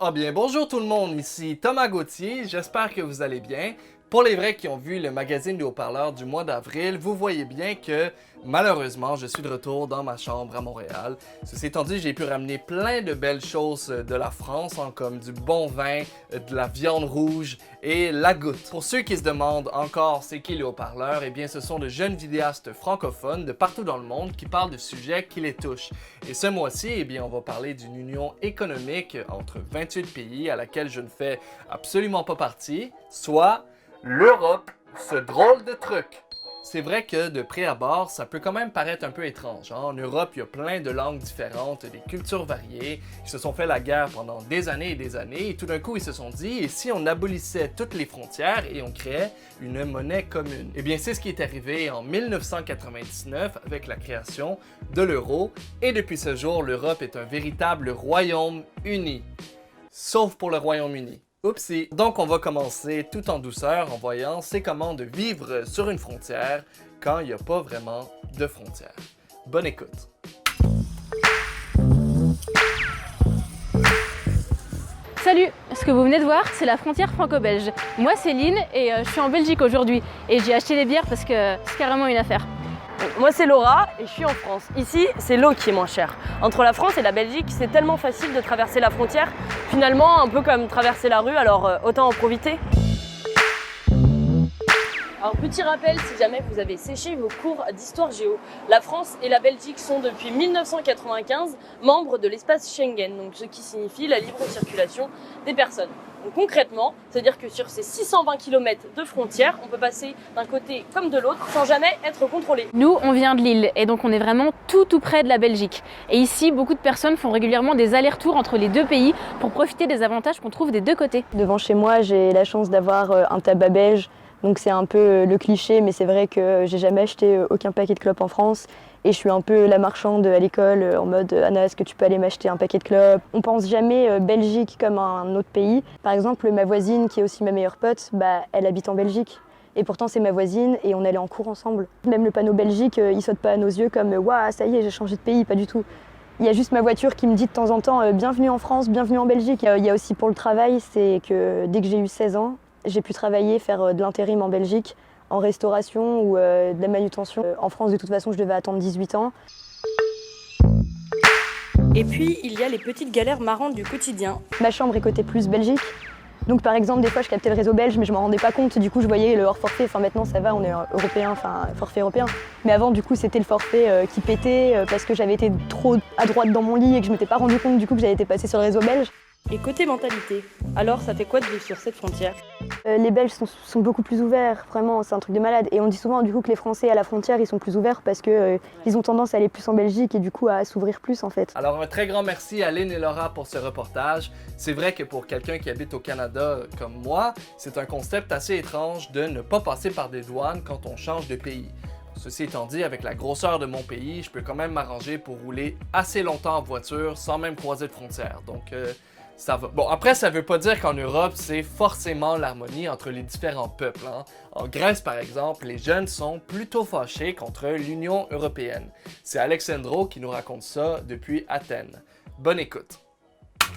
Ah bien, bonjour tout le monde, ici Thomas Gauthier, j'espère que vous allez bien. Pour les vrais qui ont vu le magazine du haut-parleur du mois d'avril, vous voyez bien que malheureusement, je suis de retour dans ma chambre à Montréal. Ceci étant dit, j'ai pu ramener plein de belles choses de la France, comme du bon vin, de la viande rouge et la goutte. Pour ceux qui se demandent encore c'est qui le haut-parleur, eh bien ce sont de jeunes vidéastes francophones de partout dans le monde qui parlent de sujets qui les touchent. Et ce mois-ci, eh bien on va parler d'une union économique entre 28 pays à laquelle je ne fais absolument pas partie, soit l'Europe, ce drôle de truc. C'est vrai que de près abord, ça peut quand même paraître un peu étrange. En Europe, il y a plein de langues différentes, des cultures variées, ils se sont fait la guerre pendant des années, et tout d'un coup, ils se sont dit, et si on abolissait toutes les frontières et on créait une monnaie commune? Eh bien, c'est ce qui est arrivé en 1999 avec la création de l'euro, et depuis ce jour, l'Europe est un véritable royaume uni. Sauf pour le Royaume-Uni. Oupsie! Donc on va commencer tout en douceur en voyant c'est comment de vivre sur une frontière quand il n'y a pas vraiment de frontière. Bonne écoute! Salut! Ce que vous venez de voir, c'est la frontière franco-belge. Moi c'est Lynn et je suis en Belgique aujourd'hui et j'ai acheté des bières parce que c'est carrément une affaire. Moi c'est Laura et je suis en France. Ici, c'est l'eau qui est moins chère. Entre la France et la Belgique, c'est tellement facile de traverser la frontière. Finalement, un peu comme traverser la rue, alors autant en profiter. Alors petit rappel, si jamais vous avez séché vos cours d'histoire géo, la France et la Belgique sont depuis 1995 membres de l'espace Schengen, donc ce qui signifie la libre circulation des personnes. Donc concrètement, c'est-à-dire que sur ces 620 km de frontières, on peut passer d'un côté comme de l'autre sans jamais être contrôlé. Nous, on vient de Lille et donc on est vraiment tout près de la Belgique. Et ici, beaucoup de personnes font régulièrement des allers-retours entre les deux pays pour profiter des avantages qu'on trouve des deux côtés. Devant chez moi, j'ai la chance d'avoir un tabac belge. Donc c'est un peu le cliché, mais c'est vrai que j'ai jamais acheté aucun paquet de clopes en France. Et je suis un peu la marchande à l'école en mode « Anna, est-ce que tu peux aller m'acheter un paquet de clopes ?» On pense jamais Belgique comme un autre pays. Par exemple, ma voisine, qui est aussi ma meilleure pote, elle habite en Belgique. Et pourtant c'est ma voisine et on allait en cours ensemble. Même le panneau Belgique, il saute pas à nos yeux comme « Waouh, ça y est, j'ai changé de pays », pas du tout. Il y a juste ma voiture qui me dit de temps en temps « Bienvenue en France, bienvenue en Belgique ». Il y a aussi pour le travail, c'est que dès que j'ai eu 16 ans, j'ai pu travailler, faire de l'intérim en Belgique, en restauration ou de la manutention. En France, de toute façon, je devais attendre 18 ans. Et puis, il y a les petites galères marrantes du quotidien. Ma chambre est côté plus Belgique. Donc par exemple, des fois, je captais le réseau belge, mais je m'en rendais pas compte. Du coup, je voyais le hors forfait. Enfin, maintenant, ça va, on est européen, enfin, forfait européen. Mais avant, du coup, c'était le forfait qui pétait parce que j'avais été trop à droite dans mon lit et que je m'étais pas rendu compte du coup que j'avais été passée sur le réseau belge. Et côté mentalité, alors ça fait quoi de vivre sur cette frontière? Les Belges sont beaucoup plus ouverts, vraiment, c'est un truc de malade. Et on dit souvent du coup que les Français à la frontière, ils sont plus ouverts parce que ils ont tendance à aller plus en Belgique et du coup à s'ouvrir plus en fait. Alors un très grand merci à Lynn et Laura pour ce reportage. C'est vrai que pour quelqu'un qui habite au Canada comme moi, c'est un concept assez étrange de ne pas passer par des douanes quand on change de pays. Ceci étant dit, avec la grosseur de mon pays, je peux quand même m'arranger pour rouler assez longtemps en voiture sans même croiser de frontières. Donc ça va. Bon, après, ça veut pas dire qu'en Europe, c'est forcément l'harmonie entre les différents peuples. En Grèce, par exemple, les jeunes sont plutôt fâchés contre l'Union européenne. C'est Alexandro qui nous raconte ça depuis Athènes. Bonne écoute.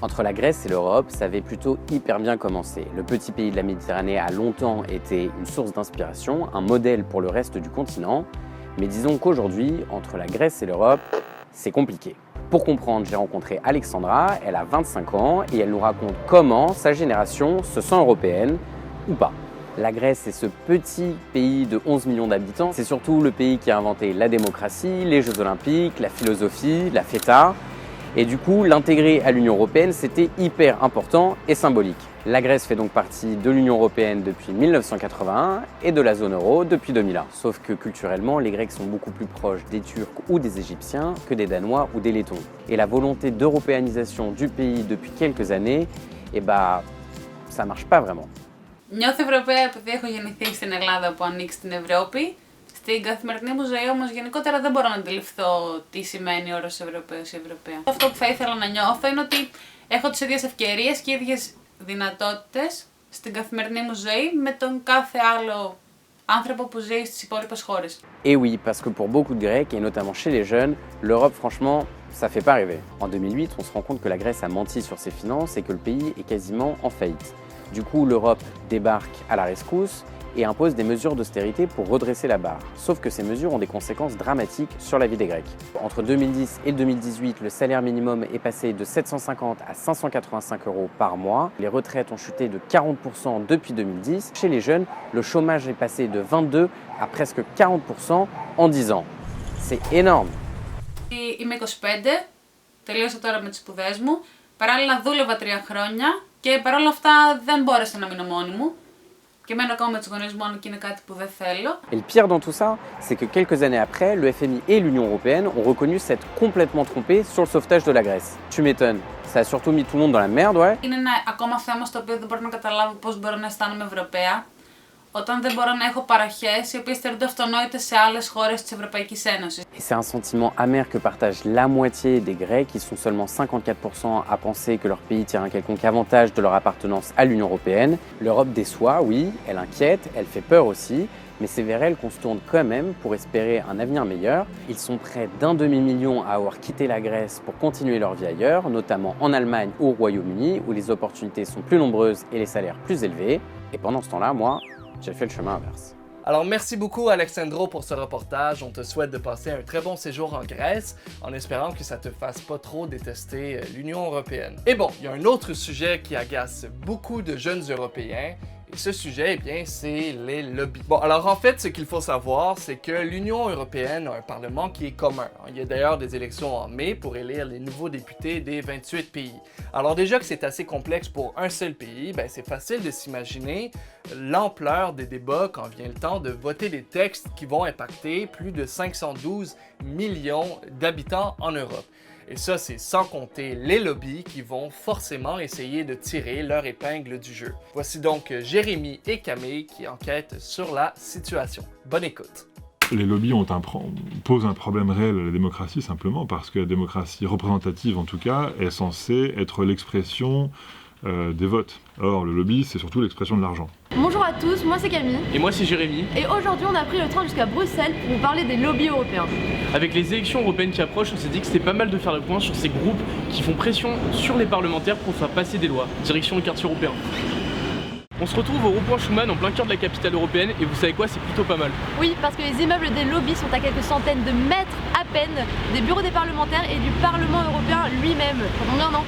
Entre la Grèce et l'Europe, ça avait plutôt hyper bien commencé. Le petit pays de la Méditerranée a longtemps été une source d'inspiration, un modèle pour le reste du continent. Mais disons qu'aujourd'hui, entre la Grèce et l'Europe, c'est compliqué. Pour comprendre, j'ai rencontré Alexandra, elle a 25 ans et elle nous raconte comment sa génération se sent européenne ou pas. La Grèce est ce petit pays de 11 millions d'habitants. C'est surtout le pays qui a inventé la démocratie, les Jeux Olympiques, la philosophie, la feta. Et du coup, l'intégrer à l'Union européenne, c'était hyper important et symbolique. La Grèce fait donc partie de l'Union européenne depuis 1981 et de la zone euro depuis 2001. Sauf que culturellement, les Grecs sont beaucoup plus proches des Turcs ou des Égyptiens que des Danois ou des Lettons. Et la volonté d'européanisation du pays depuis quelques années, ça marche pas vraiment. Νιώθω Ευρωπαία επειδή έχω γεννηθεί στην Ελλάδα που ανήκει στην Ευρώπη. Στην καθημερινή μου ζωή όμως γενικότερα δεν μπορώ να αντιληφθώ τι σημαίνει ο όρος Ευρωπαίος ή Ευρωπαία. Αυτό που θα ήθελα να νιώθω είναι ότι έχω τις ίδιες ευκαιρίες και ίδιες δυνατότητες στην καθημερινή μου ζωή με τον κάθε άλλο άνθρωπο που ζει στις υπόλοιπες χώρες. Et oui, parce que pour beaucoup de Grecs, et notamment chez les jeunes, l'Europe franchement, ça fait pas rêver. En 2008, on se rend compte que la Grèce a menti sur ses finances et que le pays est quasiment en faillite. Du coup, l'Europe débarque à la rescousse et impose des mesures d'austérité pour redresser la barre. Sauf que ces mesures ont des conséquences dramatiques sur la vie des Grecs. Entre 2010 et 2018, le salaire minimum est passé de 750 à 585 € par mois. Les retraites ont chuté de 40% depuis 2010. Chez les jeunes, le chômage est passé de 22 à presque 40% en 10 ans. C'est énorme. Είμαι 25, τελείωσα τώρα με τις σπουδές μου. Παράλληλα δούλευα 3 χρόνια και παρόλα αυτά δεν μπόρεσα να μείνω μόνη μου. Και μένω ακόμα με τους γονείς μου αν και είναι κάτι που δεν θέλω. Et le pire dans tout ça, c'est que quelques années après, le FMI et l'Union européenne ont reconnu s'être complètement trompés sur le sauvetage de la Grèce. Tu m'étonnes, ça a surtout mis tout le monde dans la merde, ouais. Είναι ένα ακόμα θέμα στο οποίο δεν μπορώ να καταλάβω πώς μπορώ να αισθάνομαι Ευρωπαία, όταν δεν μπορώ να έχω παροχές οι οποίες θεωρούνται αυτονόητες σε άλλες χώρες της Ευρωπαϊκής Ένωσης. Et c'est un sentiment amer que partagent la moitié des Grecs, qui sont seulement 54% à penser que leur pays tire un quelconque avantage de leur appartenance à l'Union européenne. L'Europe déçoit, oui, elle inquiète, elle fait peur aussi, mais c'est vers elle qu'on se tourne quand même pour espérer un avenir meilleur. Ils sont près d'un demi-million à avoir quitté la Grèce pour continuer leur vie ailleurs, notamment en Allemagne ou au Royaume-Uni, où les opportunités sont plus nombreuses et les salaires plus élevés. Et pendant ce temps-là, moi, j'ai fait le chemin inverse. Alors merci beaucoup Alexandro pour ce reportage, on te souhaite de passer un très bon séjour en Grèce en espérant que ça te fasse pas trop détester l'Union européenne. Et bon, il y a un autre sujet qui agace beaucoup de jeunes Européens. Et ce sujet, eh bien, c'est les lobbies. Bon, alors en fait, ce qu'il faut savoir, c'est que l'Union européenne a un parlement qui est commun. Il y a d'ailleurs des élections en mai pour élire les nouveaux députés des 28 pays. Alors déjà que c'est assez complexe pour un seul pays, ben, c'est facile de s'imaginer l'ampleur des débats quand vient le temps de voter des textes qui vont impacter plus de 512 millions d'habitants en Europe. Et ça, c'est sans compter les lobbies qui vont forcément essayer de tirer leur épingle du jeu. Voici donc Jérémy et Camille qui enquêtent sur la situation. Bonne écoute. Les lobbies posent un problème réel à la démocratie simplement parce que la démocratie représentative en tout cas est censée être l'expression des votes. Or le lobby c'est surtout l'expression de l'argent. Bonjour à tous, moi c'est Camille. Et moi c'est Jérémy. Et aujourd'hui on a pris le train jusqu'à Bruxelles pour vous parler des lobbies européens. Avec les élections européennes qui approchent, on s'est dit que c'était pas mal de faire le point sur ces groupes qui font pression sur les parlementaires pour faire passer des lois. Direction le quartier européen. On se retrouve au rond-point Schuman en plein cœur de la capitale européenne et vous savez quoi, c'est plutôt pas mal. Oui, parce que les immeubles des lobbies sont à quelques centaines de mètres à peine des bureaux des parlementaires et du Parlement européen lui-même. Ça tombe bien, non ?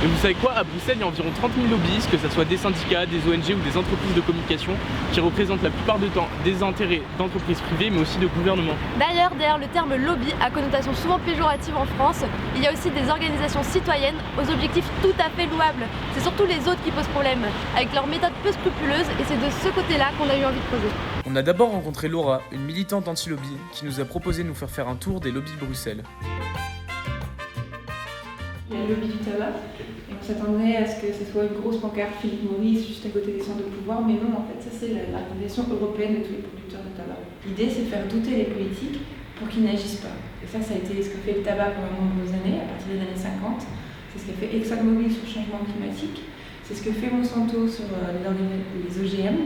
Et vous savez quoi, à Bruxelles, il y a environ 30 000 lobbyistes, que ce soit des syndicats, des ONG ou des entreprises de communication, qui représentent la plupart du temps des intérêts d'entreprises privées, mais aussi de gouvernements. D'ailleurs, derrière le terme lobby, à connotation souvent péjorative en France, il y a aussi des organisations citoyennes aux objectifs tout à fait louables. C'est surtout les autres qui posent problème, avec leurs méthodes peu scrupuleuses, et c'est de ce côté-là qu'on a eu envie de creuser. On a d'abord rencontré Laura, une militante anti-lobby, qui nous a proposé de nous faire un tour des lobbies de Bruxelles. Il y a le lobby du tabac, et on s'attendrait à ce que ce soit une grosse pancarte Philippe Maurice juste à côté des centres de pouvoir, mais non, en fait, ça c'est l'organisation européenne de tous les producteurs de tabac. L'idée c'est de faire douter les politiques pour qu'ils n'agissent pas. Et ça a été ce que fait le tabac pendant de nombreuses années, à partir des années 50. C'est ce qu'a fait ExxonMobil sur le changement climatique, c'est ce que fait Monsanto sur les OGM,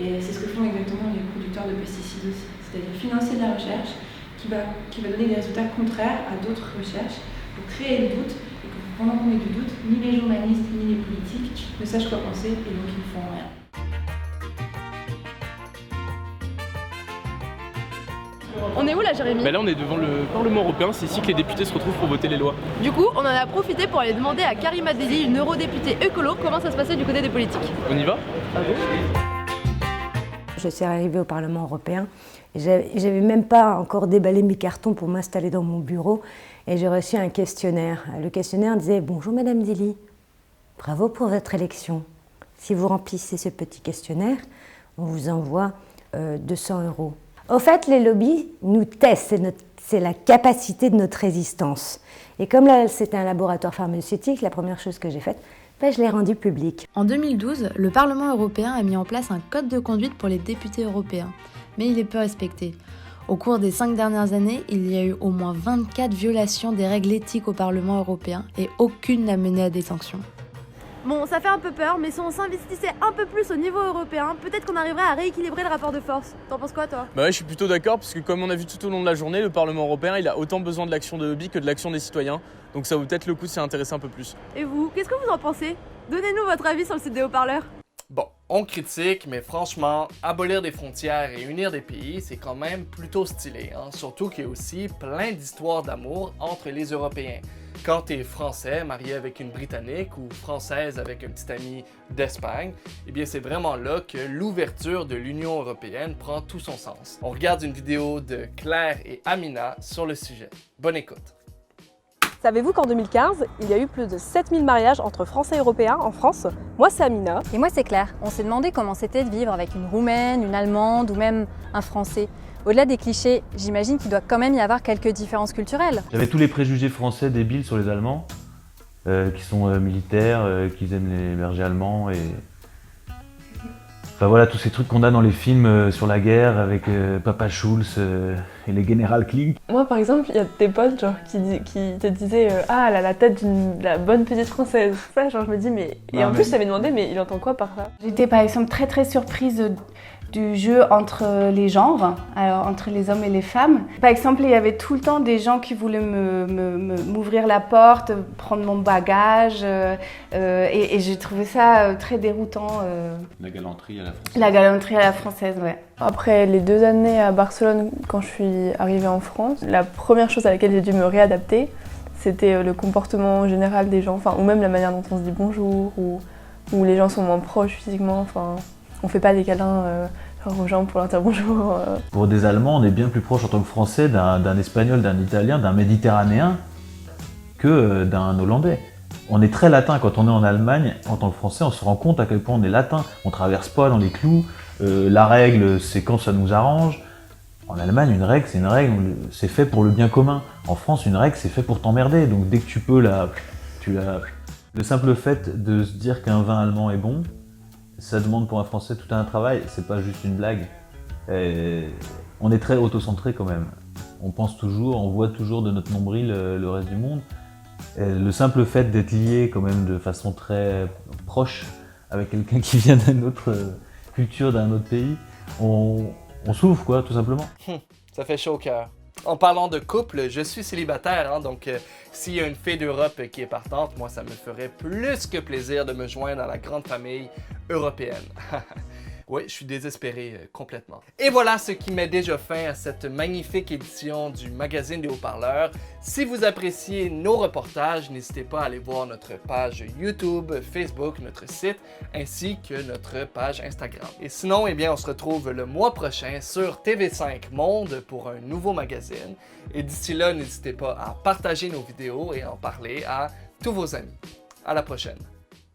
et c'est ce que font exactement les producteurs de pesticides aussi. C'est-à-dire financer de la recherche qui va donner des résultats contraires à d'autres recherches pour créer le doute. Pendant qu'on ait du doute, ni les journalistes ni les politiques ne sachent quoi penser et donc ils ne font rien. On est où là, Jérémy ? Là on est devant le Parlement européen, c'est ici que les députés se retrouvent pour voter les lois. Du coup, on en a profité pour aller demander à Karima Deli, une eurodéputée écolo, comment ça se passait du côté des politiques. On y va ? Je suis arrivée au Parlement européen et j'avais même pas encore déballé mes cartons pour m'installer dans mon bureau et j'ai reçu un questionnaire. Le questionnaire disait « Bonjour Madame Deli, bravo pour votre élection. Si vous remplissez ce petit questionnaire, on vous envoie 200 €. » Au fait, les lobbies nous testent, c'est la capacité de notre résistance. Et comme là c'était un laboratoire pharmaceutique, la première chose que j'ai faite, je l'ai rendu public. En 2012, le Parlement européen a mis en place un code de conduite pour les députés européens, mais il est peu respecté. Au cours des 5 dernières années, il y a eu au moins 24 violations des règles éthiques au Parlement européen et aucune n'a mené à des sanctions. Bon, ça fait un peu peur, mais si on s'investissait un peu plus au niveau européen, peut-être qu'on arriverait à rééquilibrer le rapport de force. T'en penses quoi, toi? Bah ouais, je suis plutôt d'accord, parce que comme on a vu tout au long de la journée, le Parlement européen, il a autant besoin de l'action de lobby que de l'action des citoyens. Donc ça vaut peut-être le coup de s'y intéresser un peu plus. Et vous, qu'est-ce que vous en pensez? Donnez-nous votre avis sur le site des haut-parleurs. Bon, on critique, mais franchement, abolir des frontières et unir des pays, c'est quand même plutôt stylé, hein? Surtout qu'il y a aussi plein d'histoires d'amour entre les Européens. Quand t'es français marié avec une Britannique ou française avec un petit ami d'Espagne, eh bien c'est vraiment là que l'ouverture de l'Union européenne prend tout son sens. On regarde une vidéo de Claire et Amina sur le sujet. Bonne écoute. Savez-vous qu'en 2015, il y a eu plus de 7000 mariages entre Français et Européens en France? Moi, c'est Amina. Et moi, c'est Claire. On s'est demandé comment c'était de vivre avec une Roumaine, une Allemande ou même un Français. Au-delà des clichés, j'imagine qu'il doit quand même y avoir quelques différences culturelles. J'avais tous les préjugés français débiles sur les Allemands, qui sont militaires, qui aiment les bergers allemands et... Enfin voilà, tous ces trucs qu'on a dans les films sur la guerre avec Papa Schulz et les General Klink. Moi par exemple, il y a des potes genre, qui te disaient ah elle a la tête de la bonne petite française. Ça, genre je me dis mais... Et en plus je t'avais demandé mais il entend quoi par ça? J'étais par exemple très surprise du jeu entre les genres, alors entre les hommes et les femmes. Par exemple, il y avait tout le temps des gens qui voulaient m'ouvrir la porte, prendre mon bagage, et j'ai trouvé ça très déroutant. La galanterie à la française. La galanterie à la française, ouais. Après les 2 années à Barcelone, quand je suis arrivée en France, la première chose à laquelle j'ai dû me réadapter, c'était le comportement général des gens, ou même la manière dont on se dit bonjour, ou les gens sont moins proches physiquement, on fait pas des câlins aux gens pour leur dire bonjour. Pour des Allemands, on est bien plus proche en tant que Français d'un Espagnol, d'un Italien, d'un Méditerranéen que d'un Hollandais. On est très latin quand on est en Allemagne. En tant que Français, on se rend compte à quel point on est latin. On traverse pas dans les clous. La règle, c'est quand ça nous arrange. En Allemagne, une règle, c'est une règle. C'est fait pour le bien commun. En France, une règle, c'est fait pour t'emmerder. Donc dès que tu peux, le simple fait de se dire qu'un vin allemand est bon, ça demande pour un Français tout un travail, c'est pas juste une blague. On est très autocentré quand même. On pense toujours, on voit toujours de notre nombril le reste du monde. Le simple fait d'être lié quand même de façon très proche avec quelqu'un qui vient d'une autre culture, d'un autre pays, on souffre quoi, tout simplement. Ça fait chaud au cœur. En parlant de couple, je suis célibataire, hein, donc s'il y a une fille d'Europe qui est partante, moi ça me ferait plus que plaisir de me joindre à la grande famille européenne. Oui, je suis désespéré complètement. Et voilà ce qui met déjà fin à cette magnifique édition du magazine des haut-parleurs. Si vous appréciez nos reportages, n'hésitez pas à aller voir notre page YouTube, Facebook, notre site, ainsi que notre page Instagram. Et sinon, eh bien, on se retrouve le mois prochain sur TV5 Monde pour un nouveau magazine. Et d'ici là, n'hésitez pas à partager nos vidéos et en parler à tous vos amis. À la prochaine!